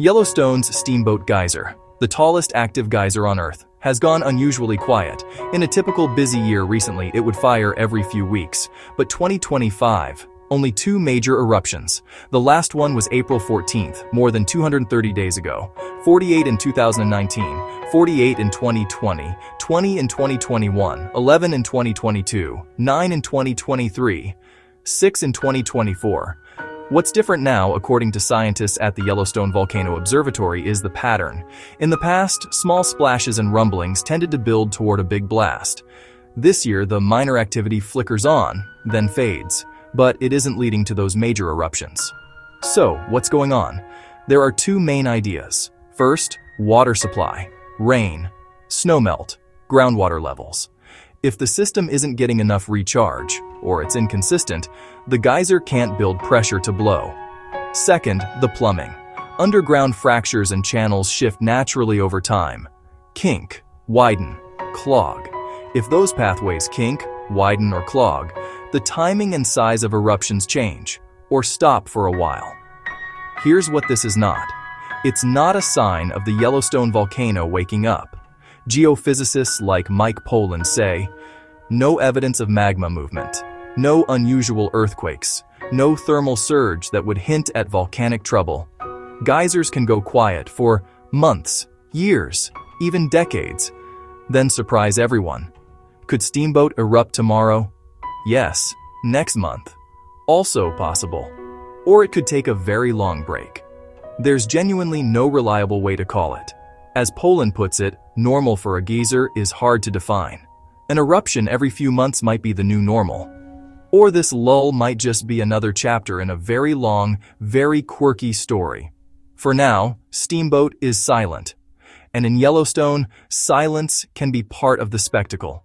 Yellowstone's Steamboat Geyser, the tallest active geyser on Earth, has gone unusually quiet. In a typical busy year recently, it would fire every few weeks. But 2025, only two major eruptions. The last one was April 14th, more than 230 days ago. 48 in 2019, 48 in 2020, 20 in 2021, 11 in 2022, 9 in 2023, 6 in 2024. What's different now, according to scientists at the Yellowstone Volcano Observatory, is the pattern. In the past, small splashes and rumblings tended to build toward a big blast. This year, the minor activity flickers on, then fades, but it isn't leading to those major eruptions. So, what's going on? There are two main ideas. First, water supply, rain, snowmelt, groundwater levels. If the system isn't getting enough recharge, or it's inconsistent, the geyser can't build pressure to blow. Second, the plumbing. Underground fractures and channels shift naturally over time. Kink, widen, clog. If those pathways kink, widen, or clog, the timing and size of eruptions change, or stop for a while. Here's what this is not. It's not a sign of the Yellowstone volcano waking up. Geophysicists like Mike Poland say, no evidence of magma movement, no unusual earthquakes, no thermal surge that would hint at volcanic trouble. Geysers can go quiet for months, years, even decades, then surprise everyone. Could Steamboat erupt tomorrow? Yes, next month. Also possible. Or it could take a very long break. There's genuinely no reliable way to call it. As Poland puts it, normal for a geyser is hard to define. An eruption every few months might be the new normal. Or this lull might just be another chapter in a very long, very quirky story. For now, Steamboat is silent. And in Yellowstone, silence can be part of the spectacle.